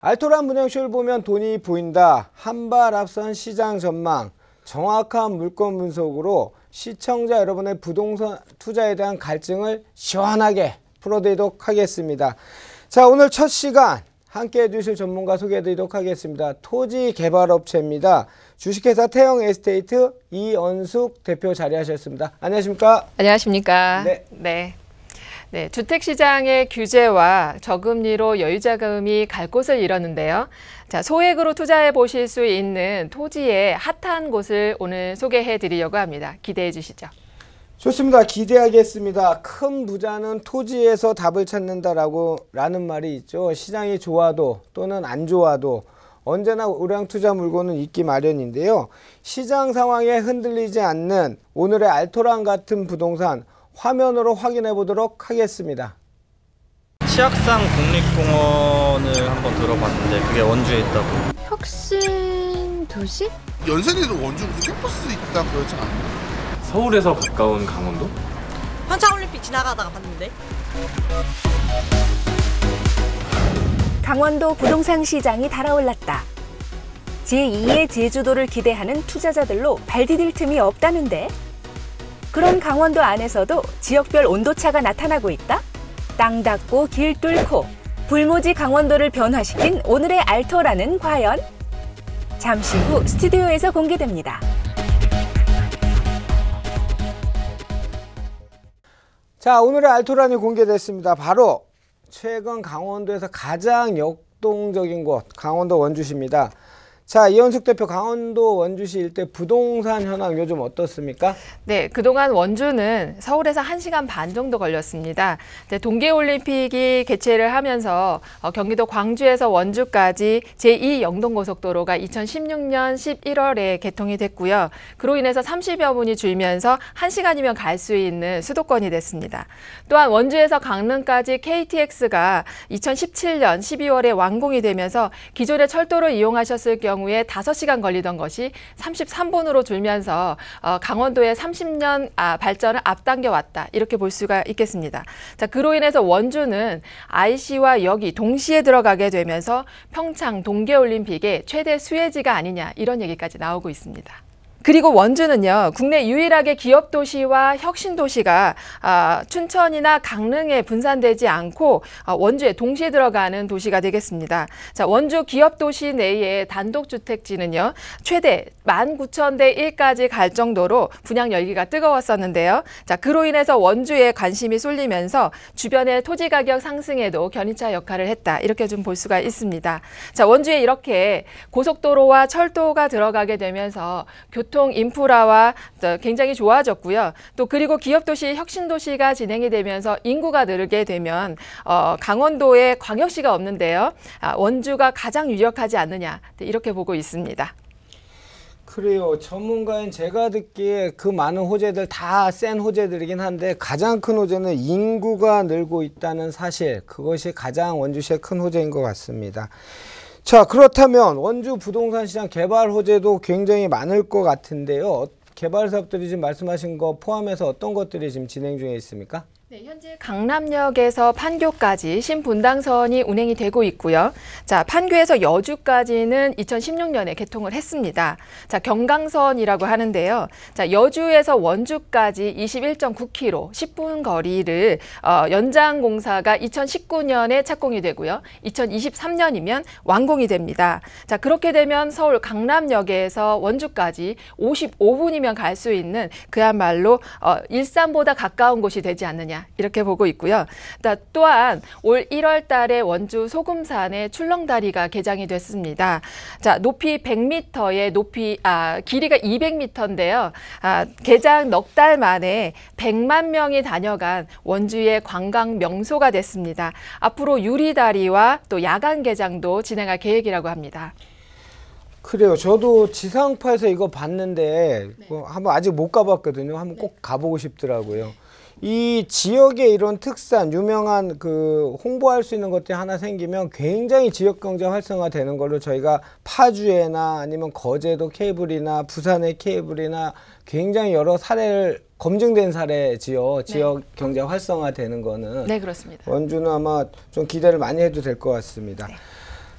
알토란 분양쇼를 보면 돈이 보인다. 한 발 앞선 시장 전망, 정확한 물건 분석으로 시청자 여러분의 부동산 투자에 대한 갈증을 시원하게 풀어드리도록 하겠습니다. 자, 오늘 첫 시간 함께 해주실 전문가 소개해드리도록 하겠습니다. 토지개발업체입니다. 주식회사 태영에스테이트 이언숙 대표 자리하셨습니다. 안녕하십니까? 안녕하십니까? 네, 주택시장의 규제와 저금리로 여유자금이 갈 곳을 잃었는데요. 자, 소액으로 투자해 보실 수 있는 토지의 핫한 곳을 오늘 소개해 드리려고 합니다. 기대해 주시죠. 좋습니다. 기대하겠습니다. 큰 부자는 토지에서 답을 찾는다라는 말이 있죠. 시장이 좋아도 또는 안 좋아도 언제나 우량 투자 물건은 있기 마련인데요. 시장 상황에 흔들리지 않는 오늘의 알토란 같은 부동산 화면으로 확인해 보도록 하겠습니다. 치악산 국립공원을 한번 들어봤는데 그게 원주에 있다고. 혁신 도시? 연세대도 원주 무슨 캠퍼스 있다 그러지 않나? 서울에서 가까운 강원도? 평창올림픽 지나가다가 봤는데. 강원도 부동산 시장이 달아올랐다. 제2의 제주도를 기대하는 투자자들로 발 디딜 틈이 없다는데? 그런 강원도 안에서도 지역별 온도차가 나타나고 있다? 땅 닦고 길 뚫고 불모지 강원도를 변화시킨 오늘의 알토란은 과연? 잠시 후 스튜디오에서 공개됩니다. 자, 오늘의 알토란이 공개됐습니다. 바로 최근 강원도에서 가장 역동적인 곳, 강원도 원주시입니다. 자, 이언숙 대표, 강원도 원주시 일대 부동산 현황 요즘 어떻습니까? 네, 그동안 원주는 서울에서 1시간 반 정도 걸렸습니다. 동계올림픽이 개최를 하면서 경기도 광주에서 원주까지 제2 영동고속도로가 2016년 11월에 개통이 됐고요. 그로 인해서 30여 분이 줄면서 1시간이면 갈 수 있는 수도권이 됐습니다. 또한 원주에서 강릉까지 KTX가 2017년 12월에 완공이 되면서 기존의 철도를 이용하셨을 경우에 5시간 걸리던 것이 33분으로 줄면서 강원도의 30년 발전을 앞당겨 왔다. 이렇게 볼 수가 있겠습니다. 자, 그로 인해서 원주는 IC와 역이 동시에 들어가게 되면서 평창 동계올림픽의 최대 수혜지가 아니냐 이런 얘기까지 나오고 있습니다. 그리고 원주는요, 국내 유일하게 기업도시와 혁신도시가 춘천이나 강릉에 분산되지 않고 원주에 동시에 들어가는 도시가 되겠습니다. 자, 원주 기업도시 내의 단독주택지는요, 최대 19,000대 1까지 갈 정도로 분양 열기가 뜨거웠었는데요. 자, 그로 인해서 원주에 관심이 쏠리면서 주변의 토지 가격 상승에도 견인차 역할을 했다. 이렇게 좀 볼 수가 있습니다. 자, 원주에 이렇게 고속도로와 철도가 들어가게 되면서 교통 인프라와 굉장히 좋아졌고요. 또 그리고 기업도시, 혁신도시가 진행이 되면서 인구가 늘게 되면 강원도에 광역시가 없는데요. 원주가 가장 유력하지 않느냐 이렇게 보고 있습니다. 그래요. 전문가인 제가 듣기에 그 많은 호재들 다 센 호재들이긴 한데 가장 큰 호재는 인구가 늘고 있다는 사실, 그것이 가장 원주시의 큰 호재인 것 같습니다. 자, 그렇다면 원주 부동산 시장 개발 호재도 굉장히 많을 것 같은데요. 개발 사업들이 지금 말씀하신 거 포함해서 어떤 것들이 지금 진행 중에 있습니까? 네, 현재 강남역에서 판교까지 신분당선이 운행이 되고 있고요. 자, 판교에서 여주까지는 2016년에 개통을 했습니다. 자, 경강선이라고 하는데요. 자, 여주에서 원주까지 21.9km, 10분 거리를 연장 공사가 2019년에 착공이 되고요. 2023년이면 완공이 됩니다. 자, 그렇게 되면 서울 강남역에서 원주까지 55분이면 갈 수 있는 그야말로 일산보다 가까운 곳이 되지 않느냐. 이렇게 보고 있고요. 또한 올 1월 달에 원주 소금산에 출렁다리가 개장이 됐습니다. 자, 높이 100m에 길이가 200m인데요. 개장 넉 달 만에 100만 명이 다녀간 원주의 관광 명소가 됐습니다. 앞으로 유리다리와 또 야간 개장도 진행할 계획이라고 합니다. 그래요. 저도 지상파에서 이거 봤는데 한번 아직 못 가봤거든요. 한번 꼭 가보고 싶더라고요. 이 지역에 이런 특산, 유명한 그 홍보할 수 있는 것들이 하나 생기면 굉장히 지역 경제 활성화 되는 걸로 저희가 파주에나 아니면 거제도 케이블이나 부산의 케이블이나 굉장히 여러 사례를 검증된 사례지요. 지역 경제 활성화 되는 거는. 네, 그렇습니다. 원주는 아마 좀 기대를 많이 해도 될 것 같습니다. 네.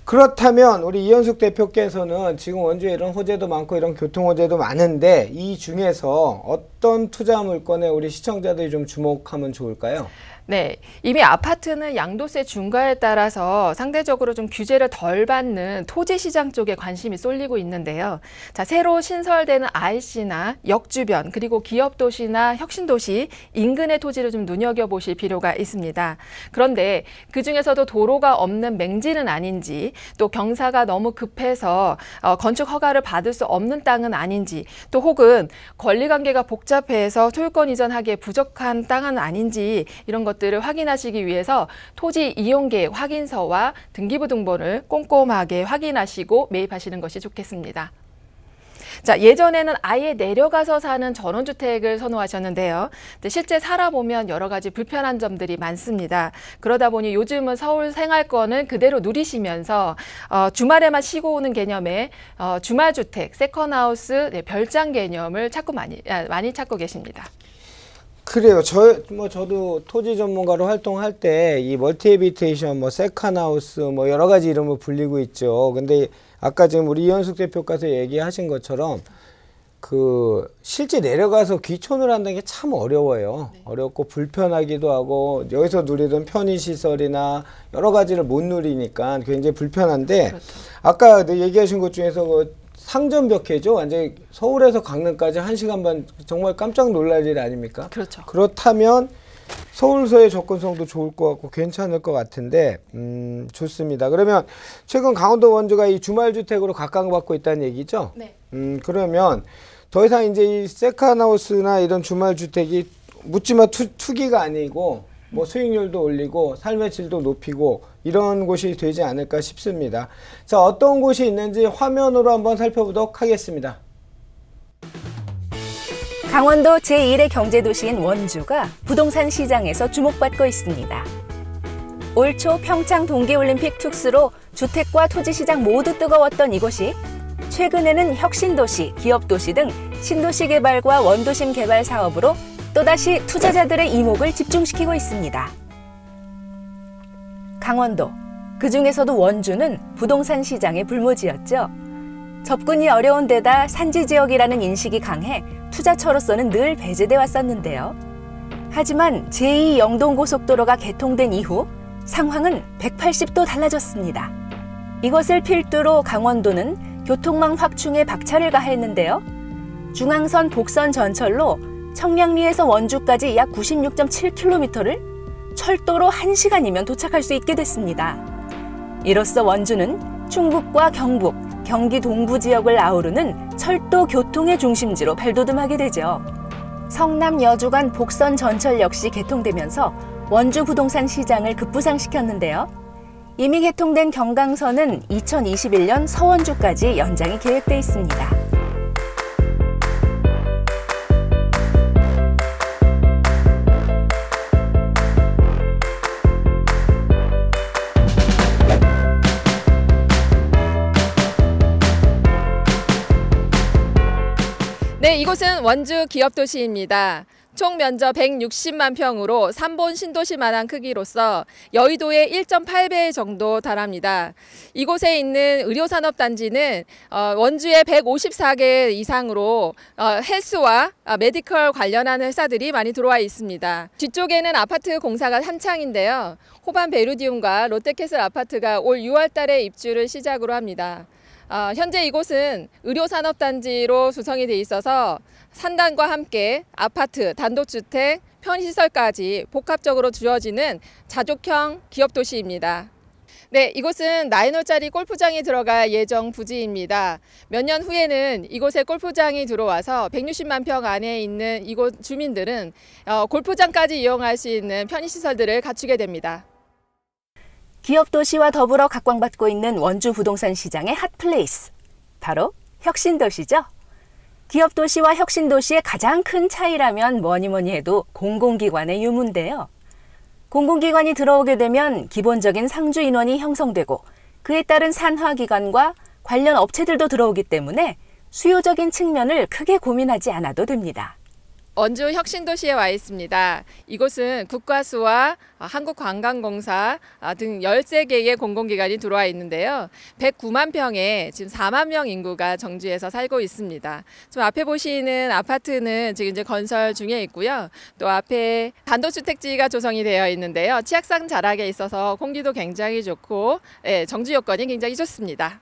그렇다면 우리 이현숙 대표께서는 지금 원주에 이런 호재도 많고 이런 교통 호재도 많은데 이 중에서 어떤 투자 물건에 우리 시청자들이 좀 주목하면 좋을까요? 네, 이미 아파트는 양도세 중과에 따라서 상대적으로 좀 규제를 덜 받는 토지 시장 쪽에 관심이 쏠리고 있는데요. 자, 새로 신설되는 IC나 역 주변 그리고 기업 도시나 혁신 도시 인근의 토지를 좀 눈여겨보실 필요가 있습니다. 그런데 그 중에서도 도로가 없는 맹지는 아닌지 또 경사가 너무 급해서 건축 허가를 받을 수 없는 땅은 아닌지 또 혹은 권리관계가 복잡해서 소유권 이전하기에 부족한 땅은 아닌지 이런 것들을 확인하시기 위해서 토지 이용 계획 확인서와 등기부 등본을 꼼꼼하게 확인하시고 매입하시는 것이 좋겠습니다. 자, 예전에는 아예 내려가서 사는 전원주택을 선호하셨는데요. 근데 실제 살아보면 여러 가지 불편한 점들이 많습니다. 그러다 보니 요즘은 서울 생활권을 그대로 누리시면서 주말에만 쉬고 오는 개념의 주말주택, 세컨하우스, 별장 개념을 많이 찾고 계십니다. 그래요. 저도 토지 전문가로 활동할 때 이 멀티해비테이션, 세컨하우스, 여러 가지 이름을 불리고 있죠. 근데 아까 지금 우리 이현숙 대표께서 얘기하신 것처럼 실제 내려가서 귀촌을 한다는 게 참 어려워요. 네. 어렵고 불편하기도 하고 여기서 누리던 편의시설이나 여러 가지를 못 누리니까 굉장히 불편한데 그렇죠. 아까 얘기하신 것 중에서 상전벽해죠. 완전히 서울에서 강릉까지 1시간 반 정말 깜짝 놀랄 일 아닙니까? 그렇죠. 그렇다면 서울서의 접근성도 좋을 것 같고 괜찮을 것 같은데 좋습니다. 그러면 최근 강원도 원주가 이 주말주택으로 각광받고 있다는 얘기죠? 네. 그러면 더 이상 이제 이 세컨하우스나 이런 주말주택이 묻지마 투기가 아니고 수익률도 올리고 삶의 질도 높이고 이런 곳이 되지 않을까 싶습니다. 자, 어떤 곳이 있는지 화면으로 한번 살펴보도록 하겠습니다. 강원도 제1의 경제도시인 원주가 부동산 시장에서 주목받고 있습니다. 올 초 평창 동계올림픽 특수로 주택과 토지 시장 모두 뜨거웠던 이곳이 최근에는 혁신도시, 기업도시 등 신도시 개발과 원도심 개발 사업으로 또다시 투자자들의 이목을 집중시키고 있습니다. 강원도, 그중에서도 원주는 부동산 시장의 불모지였죠. 접근이 어려운 데다 산지 지역이라는 인식이 강해 투자처로서는 늘 배제돼 왔었는데요. 하지만 제2 영동고속도로가 개통된 이후 상황은 180도 달라졌습니다. 이것을 필두로 강원도는 교통망 확충에 박차를 가했는데요. 중앙선 복선 전철로 청량리에서 원주까지 약 96.7km를 철도로 1시간이면 도착할 수 있게 됐습니다. 이로써 원주는 충북과 경북, 경기 동부 지역을 아우르는 철도 교통의 중심지로 발돋움하게 되죠. 성남 여주 간 복선 전철 역시 개통되면서 원주 부동산 시장을 급부상시켰는데요. 이미 개통된 경강선은 2021년 서원주까지 연장이 계획돼 있습니다. 네, 이곳은 원주 기업도시입니다. 총 면적 160만 평으로 3본 신도시만한 크기로서 여의도의 1.8배 정도 달합니다. 이곳에 있는 의료산업단지는 원주의 154개 이상으로 헬스와 메디컬 관련한 회사들이 많이 들어와 있습니다. 뒤쪽에는 아파트 공사가 한창인데요. 호반 베루디움과 롯데캐슬 아파트가 올 6월 달에 입주를 시작으로 합니다. 현재 이곳은 의료산업단지로 구성이 돼 있어서 산단과 함께 아파트, 단독주택, 편의시설까지 복합적으로 주어지는 자족형 기업도시입니다. 네, 이곳은 9홀짜리 골프장이 들어갈 예정 부지입니다. 몇 년 후에는 이곳에 골프장이 들어와서 160만 평 안에 있는 이곳 주민들은 골프장까지 이용할 수 있는 편의시설들을 갖추게 됩니다. 기업도시와 더불어 각광받고 있는 원주 부동산 시장의 핫플레이스, 바로 혁신도시죠. 기업도시와 혁신도시의 가장 큰 차이라면 뭐니 해도 공공기관의 유무인데요. 공공기관이 들어오게 되면 기본적인 상주 인원이 형성되고 그에 따른 산하기관과 관련 업체들도 들어오기 때문에 수요적인 측면을 크게 고민하지 않아도 됩니다. 원주 혁신도시에 와 있습니다. 이곳은 국가수와 한국관광공사 등 13개의 공공기관이 들어와 있는데요. 109만 평에 지금 4만 명 인구가 정주에서 살고 있습니다. 지금 앞에 보시는 아파트는 지금 이제 건설 중에 있고요. 또 앞에 단독주택지가 조성이 되어 있는데요. 치악산 자락에 있어서 공기도 굉장히 좋고 정주 여건이 굉장히 좋습니다.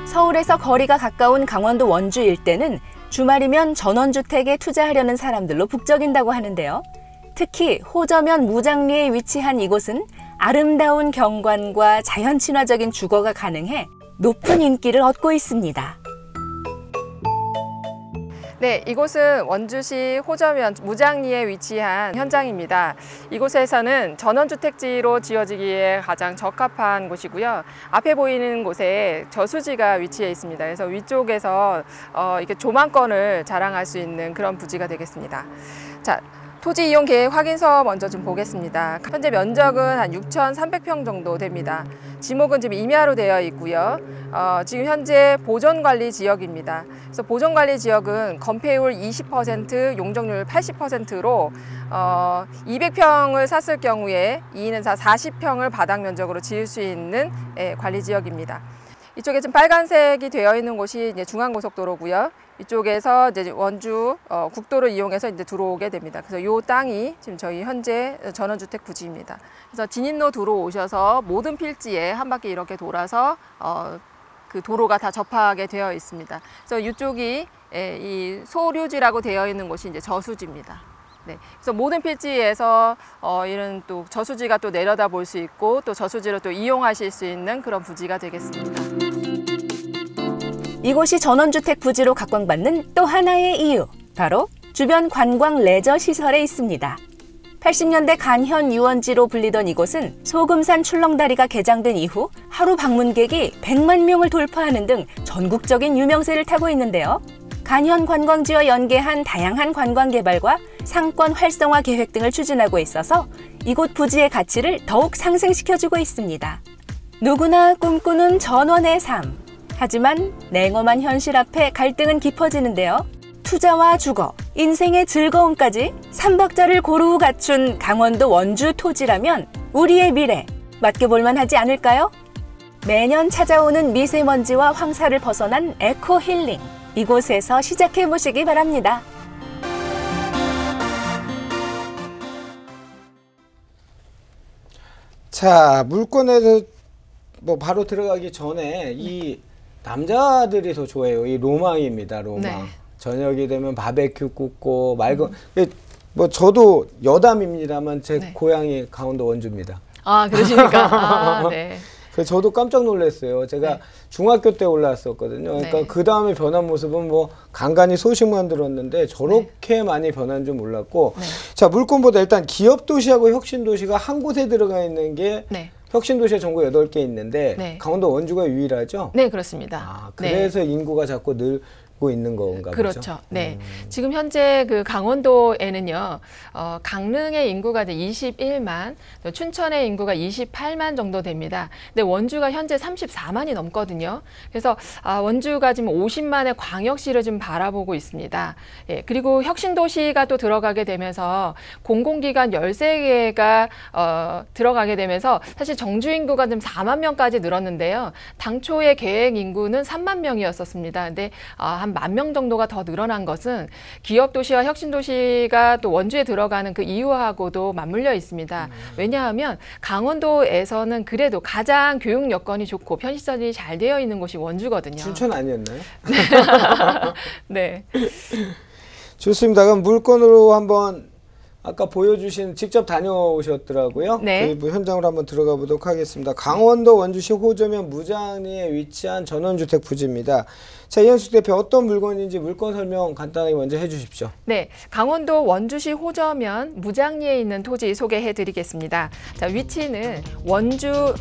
서울에서 거리가 가까운 강원도 원주 일대는 주말이면 전원주택에 투자하려는 사람들로 북적인다고 하는데요. 특히 호저면 무장리에 위치한 이곳은 아름다운 경관과 자연 친화적인 주거가 가능해 높은 인기를 얻고 있습니다. 네, 이곳은 원주시 호저면 무장리에 위치한 현장입니다. 이곳에서는 전원주택지로 지어지기에 가장 적합한 곳이고요. 앞에 보이는 곳에 저수지가 위치해 있습니다. 그래서 위쪽에서 이렇게 조망권을 자랑할 수 있는 그런 부지가 되겠습니다. 자, 토지 이용 계획 확인서 먼저 좀 보겠습니다. 현재 면적은 한 6,300평 정도 됩니다. 지목은 지금 임야로 되어 있고요. 지금 현재 보존관리 지역입니다. 그래서 보존관리 지역은 건폐율 20%, 용적률 80%로 200평을 샀을 경우에 2인 4 40평을 바닥 면적으로 지을 수 있는 관리 지역입니다. 이쪽에 지금 빨간색이 되어 있는 곳이 이제 중앙고속도로고요. 이쪽에서 이제 원주 국도를 이용해서 이제 들어오게 됩니다. 그래서 이 땅이 지금 저희 현재 전원주택 부지입니다. 그래서 진입로 들어오셔서 모든 필지에 한 바퀴 이렇게 돌아서 그 도로가 다 접하게 되어 있습니다. 그래서 이쪽이 이 소류지라고 되어 있는 곳이 이제 저수지입니다. 네, 그래서 모든 필지에서 이런 또 저수지가 또 내려다 볼 수 있고 또 저수지를 또 이용하실 수 있는 그런 부지가 되겠습니다. 이곳이 전원주택 부지로 각광받는 또 하나의 이유, 바로 주변 관광 레저 시설에 있습니다. 80년대 간현 유원지로 불리던 이곳은 소금산 출렁다리가 개장된 이후 하루 방문객이 100만 명을 돌파하는 등 전국적인 유명세를 타고 있는데요. 간현 관광지와 연계한 다양한 관광 개발과 상권 활성화 계획 등을 추진하고 있어서 이곳 부지의 가치를 더욱 상승시켜주고 있습니다. 누구나 꿈꾸는 전원의 삶. 하지만 냉엄한 현실 앞에 갈등은 깊어지는데요. 투자와 주거, 인생의 즐거움까지 3박자를 고루 갖춘 강원도 원주 토지라면 우리의 미래 맡겨볼만 하지 않을까요? 매년 찾아오는 미세먼지와 황사를 벗어난 에코 힐링. 이곳에서 시작해보시기 바랍니다. 자, 물건에서 뭐 바로 들어가기 전에 이 남자들이 더 좋아해요. 이 로망입니다. 로망. 네. 저녁이 되면 바베큐 굽고 맑은 뭐 저도 여담입니다만 제 고향이 강원도 원주입니다. 아, 그러시니까. 네. 그래서 저도 깜짝 놀랐어요. 제가 중학교 때 올라왔었거든요. 그러니까 그 다음에 변한 모습은 뭐 간간히 소식만 들었는데 저렇게 많이 변한 줄 몰랐고. 자, 물건보다 일단 기업도시하고 혁신도시가 한 곳에 들어가 있는 게 혁신도시가 전국 8개 있는데 강원도 원주가 유일하죠? 네, 그렇습니다. 아, 그래서 인구가 자꾸 늘고 있는 건가 보죠? 그렇죠. 네. 지금 현재 그 강원도에는요, 강릉의 인구가 21만, 춘천의 인구가 28만 정도 됩니다. 근데 원주가 현재 34만이 넘거든요. 그래서 원주가 지금 50만의 광역시를 좀 바라보고 있습니다. 예, 그리고 혁신도시가 또 들어가게 되면서 공공기관 13개가 들어가게 되면서 사실 정주 인구가 좀 4만 명까지 늘었는데요. 당초의 계획 인구는 3만 명이었었습니다. 근데 한 1만 명 정도가 더 늘어난 것은 기업도시와 혁신도시가 또 원주에 들어가는 그 이유하고도 맞물려 있습니다. 왜냐하면 강원도에서는 그래도 가장 교육 여건이 좋고 편의시설이 잘 되어 있는 곳이 원주거든요. 춘천 아니었나요? 네. 좋습니다. 그럼 물건으로 한번 아까 보여주신 직접 다녀오셨더라고요. 네. 그 현장으로 한번 들어가 보도록 하겠습니다. 강원도 원주시 호저면 무장리에 위치한 전원주택 부지입니다. 자, 이현숙 대표 어떤 물건인지 물건 설명 간단하게 먼저 해주십시오. 네, 강원도 원주시 호저면 무장리에 있는 토지 소개해드리겠습니다. 자, 위치는 원주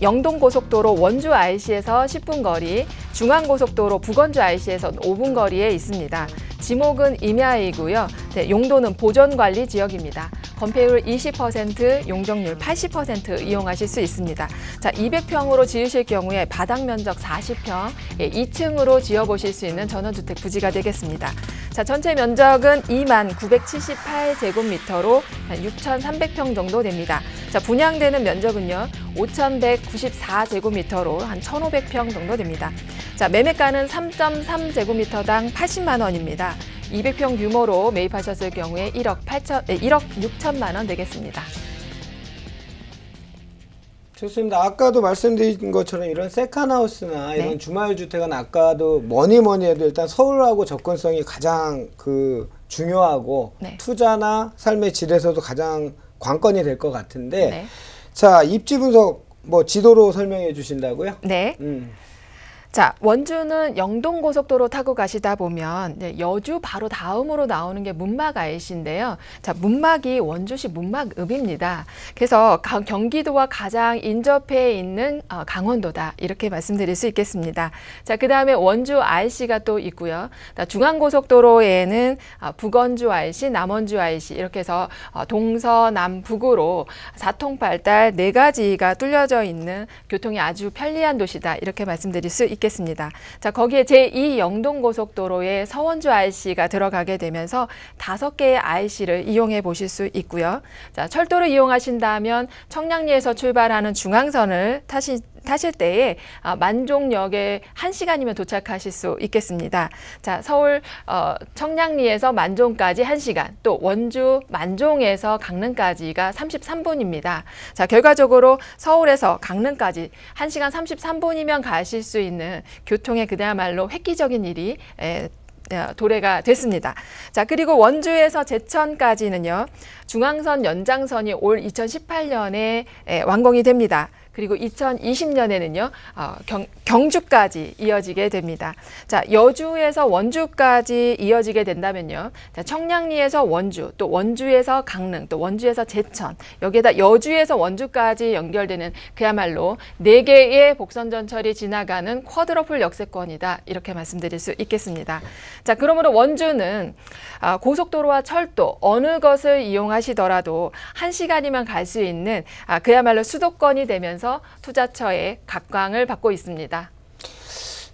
영동고속도로 원주 IC에서 10분 거리, 중앙고속도로 북원주 IC에서 5분 거리에 있습니다. 지목은 임야이고요. 네, 용도는 보존관리 관리 지역입니다. 건폐율 20%, 용적률 80% 이용하실 수 있습니다. 자, 200평으로 지으실 경우에 바닥 면적 40평, 2층으로 지어보실 수 있는 전원주택 부지가 되겠습니다. 자, 전체 면적은 29,978제곱미터로 한 6,300평 정도 됩니다. 자, 분양되는 면적은요, 5,194제곱미터로 한 1,500평 정도 됩니다. 자, 매매가는 3.3제곱미터당 80만 원입니다. 200평 규모로 매입하셨을 경우에 1억 6천만 원 되겠습니다. 좋습니다. 아까도 말씀드린 것처럼 이런 세컨하우스나 이런 네. 주말주택은 아까도 뭐니 해도 일단 서울하고 접근성이 가장 중요하고 네. 투자나 삶의 질에서도 가장 관건이 될 것 같은데 네. 자, 입지 분석 뭐 지도로 설명해 주신다고요? 네. 자, 원주는 영동고속도로 타고 가시다 보면 여주 바로 다음으로 나오는 게 문막 IC인데요. 자, 문막이 원주시 문막읍입니다. 그래서 경기도와 가장 인접해 있는 강원도다, 이렇게 말씀드릴 수 있겠습니다. 자, 그 다음에 원주 IC가 또 있고요. 중앙고속도로에는 북원주 IC, 남원주 IC 이렇게 해서 동서남북으로 사통팔달 4가지가 뚫려져 있는 교통이 아주 편리한 도시다, 이렇게 말씀드릴 수 있겠습니다. 자, 거기에 제2 영동고속도로에 서원주 IC가 들어가게 되면서 5개의 IC를 이용해 보실 수 있고요. 자, 철도를 이용하신다면 청량리에서 출발하는 중앙선을 타실 때에 만종역에 1시간이면 도착하실 수 있겠습니다. 자, 서울 청량리에서 만종까지 1시간, 또 원주 만종에서 강릉까지가 33분입니다. 자, 결과적으로 서울에서 강릉까지 1시간 33분이면 가실 수 있는 교통의 그야말로 획기적인 일이 도래가 됐습니다. 자, 그리고 원주에서 제천까지는요, 중앙선 연장선이 올 2018년에 완공이 됩니다. 그리고 2020년에는요, 경주까지 이어지게 됩니다. 자, 여주에서 원주까지 이어지게 된다면요, 자, 청량리에서 원주, 또 원주에서 강릉, 또 원주에서 제천, 여기에다 여주에서 원주까지 연결되는 그야말로 4개의 복선전철이 지나가는 쿼드러플 역세권이다, 이렇게 말씀드릴 수 있겠습니다. 자, 그러므로 원주는 고속도로와 철도 어느 것을 이용하시더라도 1시간이면 갈 수 있는 그야말로 수도권이 되면서 투자처의 각광을 받고 있습니다.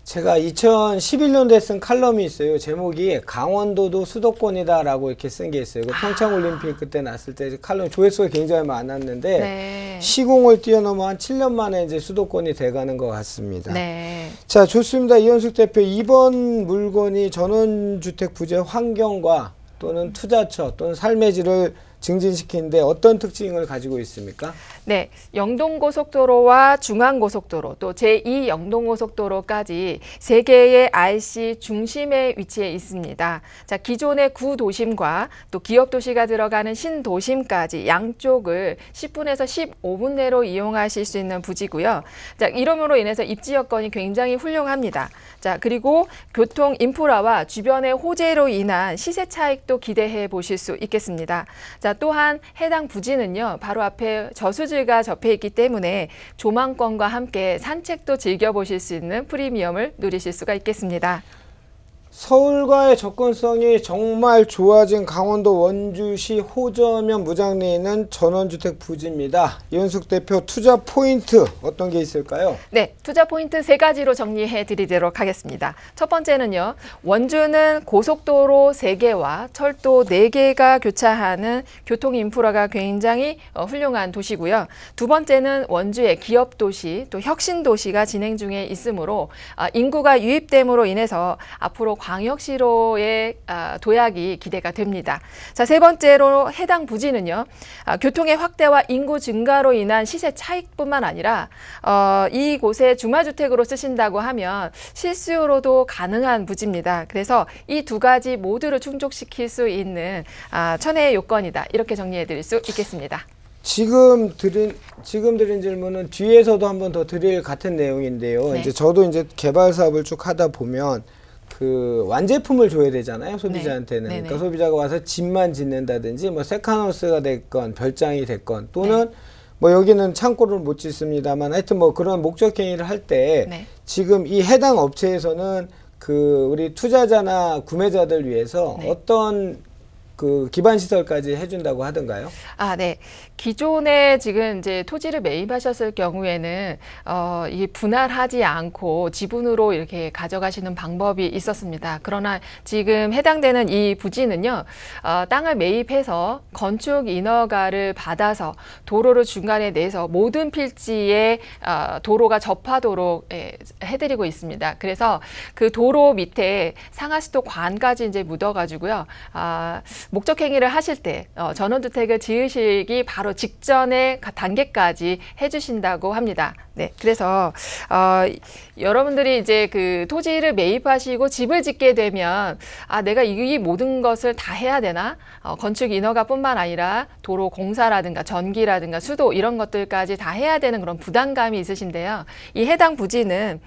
제가 2011년도에 쓴 칼럼이 있어요. 제목이 강원도도 수도권이다라고 이렇게 쓴 게 있어요. 평창올림픽 그때 났을 때 칼럼 조회수가 굉장히 많았는데 네. 시공을 뛰어넘어 한 7년 만에 이제 수도권이 돼가는 것 같습니다. 네. 자, 좋습니다. 이현숙 대표, 이번 물건이 전원주택 부재 환경과 또는 투자처 또는 삶의 질을 증진시키는데 어떤 특징을 가지고 있습니까? 네, 영동고속도로와 중앙고속도로, 또 제2 영동고속도로까지 3개의 IC 중심에 위치해 있습니다. 자, 기존의 구도심과 또 기업도시가 들어가는 신도심까지 양쪽을 10분에서 15분 내로 이용하실 수 있는 부지고요. 자, 이름으로 인해서 입지 여건이 굉장히 훌륭합니다. 자, 그리고 교통 인프라와 주변의 호재로 인한 시세 차익도 기대해 보실 수 있겠습니다. 자, 또한 해당 부지는요, 바로 앞에 저수지가 접해 있기 때문에 조망권과 함께 산책도 즐겨보실 수 있는 프리미엄을 누리실 수가 있겠습니다. 서울과의 접근성이 정말 좋아진 강원도 원주시 호저면 무장리에 있는 전원주택 부지입니다. 이현숙 대표, 투자 포인트 어떤 게 있을까요? 네, 투자 포인트 3가지로 정리해 드리도록 하겠습니다. 첫 번째는요, 원주는 고속도로 3개와 철도 4개가 교차하는 교통 인프라가 굉장히 훌륭한 도시고요. 두 번째는 원주의 기업도시, 또 혁신도시가 진행 중에 있으므로 인구가 유입됨으로 인해서 앞으로 광역시로의 도약이 기대가 됩니다. 자, 세 번째로 해당 부지는요, 교통의 확대와 인구 증가로 인한 시세 차익뿐만 아니라 이곳에 주말주택으로 쓰신다고 하면 실수요로도 가능한 부지입니다. 그래서 이 2가지 모두를 충족시킬 수 있는 천혜의 요건이다, 이렇게 정리해 드릴 수 있겠습니다. 지금 드린 질문은 뒤에서도 한 번 더 드릴 같은 내용인데요. 네. 이제 저도 이제 개발 사업을 쭉 하다 보면 그 완제품을 줘야 되잖아요, 소비자한테는. 네. 그러니까 소비자가 와서 집만 짓는다든지 뭐 세컨하우스가 됐건 별장이 됐건 또는 뭐 여기는 창고를 못 짓습니다만 하여튼 뭐 그런 목적 행위를 할 때 지금 이 해당 업체에서는 그 우리 투자자나 구매자들 위해서 어떤 그 기반 시설까지 해준다고 하던가요? 아, 네. 기존에 지금 이제 토지를 매입하셨을 경우에는 이 분할하지 않고 지분으로 이렇게 가져가시는 방법이 있었습니다. 그러나 지금 해당되는 이 부지는요, 땅을 매입해서 건축 인허가를 받아서 도로를 중간에 내서 모든 필지에 도로가 접하도록 해드리고 있습니다. 그래서 그 도로 밑에 상하수도 관까지 이제 묻어가지고요. 목적 행위를 하실 때 전원주택을 지으시기 바로 직전의 단계까지 해주신다고 합니다. 네, 그래서 여러분들이 이제 그 토지를 매입하시고 집을 짓게 되면 내가 이 모든 것을 다 해야 되나? 건축 인허가뿐만 아니라 도로 공사라든가 전기라든가 수도 이런 것들까지 다 해야 되는 그런 부담감이 있으신데요. 이 해당 부지는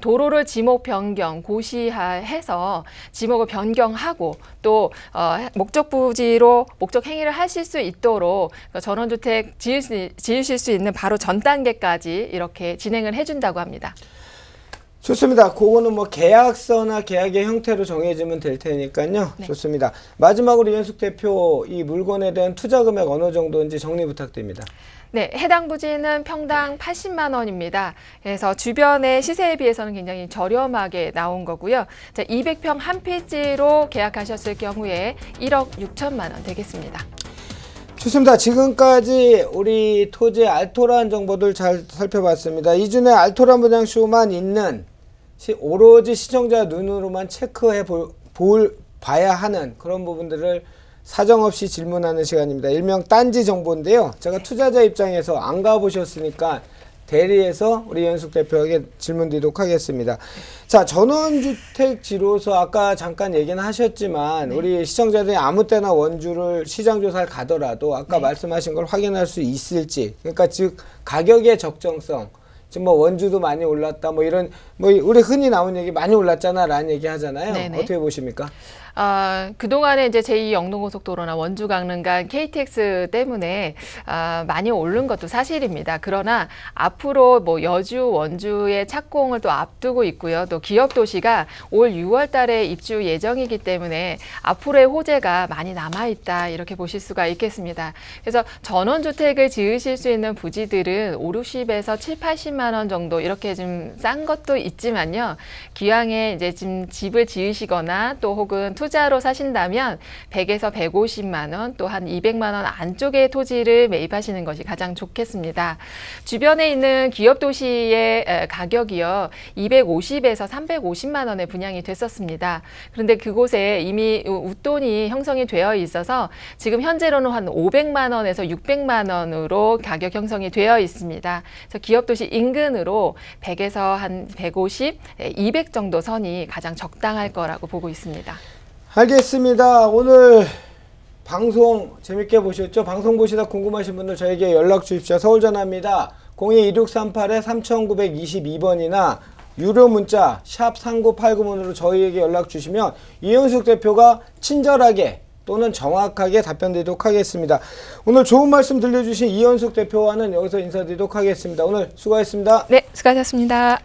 도로를 지목 변경, 고시해서 지목을 변경하고 또 목적 부지로 목적 행위를 하실 수 있도록 전원주택 지으실 수 있는 바로 전 단계까지 이렇게 진행을 해준다고 합니다. 좋습니다. 그거는 뭐 계약서나 계약의 형태로 정해지면 될 테니까요. 네. 좋습니다. 마지막으로 이현숙 대표, 이 물건에 대한 투자 금액 어느 정도인지 정리 부탁드립니다. 네, 해당 부지는 평당 80만 원입니다. 그래서 주변의 시세에 비해서는 굉장히 저렴하게 나온 거고요. 자, 200평 한 필지로 계약하셨을 경우에 1억 6천만 원 되겠습니다. 좋습니다. 지금까지 우리 토지의 알토란 정보들 잘 살펴봤습니다. 이준의 알토란 분양쇼만 있는 오로지 시청자 눈으로만 체크해 봐야 하는 그런 부분들을 사정없이 질문하는 시간입니다. 일명 딴지 정보인데요. 제가 투자자 입장에서 안 가보셨으니까 대리해서 우리 이현숙 대표에게 질문 드리도록 하겠습니다. 자, 전원주택지로서 아까 잠깐 얘기는 하셨지만 우리 시청자들이 아무 때나 원주를 시장조사를 가더라도 아까 말씀하신 걸 확인할 수 있을지, 그러니까 즉 가격의 적정성, 지금 뭐 원주도 많이 올랐다 뭐 이런 뭐 우리 흔히 나온 얘기 많이 올랐잖아 라는 얘기 하잖아요. 네네. 어떻게 보십니까? 그동안에 이제 제2 영동고속도로나 원주 강릉간 KTX 때문에 많이 오른 것도 사실입니다. 그러나 앞으로 뭐 여주, 원주의 착공을 또 앞두고 있고요. 또 기업 도시가 올 6월 달에 입주 예정이기 때문에 앞으로의 호재가 많이 남아 있다 이렇게 보실 수가 있겠습니다. 그래서 전원주택을 지으실 수 있는 부지들은 5, 60에서 7, 80만 원 정도 이렇게 좀 싼 것도 있지만요. 기왕에 이제 지금 집을 지으시거나 또 혹은 투자로 사신다면 100에서 150만 원, 또 한 200만 원 안쪽의 토지를 매입하시는 것이 가장 좋겠습니다. 주변에 있는 기업 도시의 가격이요. 250에서 350만 원에 분양이 됐었습니다. 그런데 그곳에 이미 웃돈이 형성이 되어 있어서 지금 현재로는 한 500만 원에서 600만 원으로 가격 형성이 되어 있습니다. 그래서 기업 도시 인근으로 100에서 한 150, 200 정도 선이 가장 적당할 거라고 보고 있습니다. 알겠습니다. 오늘 방송 재밌게 보셨죠? 방송 보시다 궁금하신 분들 저에게 연락 주십시오. 서울전화입니다. 02-2638-3922번이나 유료 문자 샵 3989번으로 저희에게 연락 주시면 이현숙 대표가 친절하게 또는 정확하게 답변 드리도록 하겠습니다. 오늘 좋은 말씀 들려주신 이현숙 대표와는 여기서 인사드리도록 하겠습니다. 오늘 수고하셨습니다. 네, 수고하셨습니다.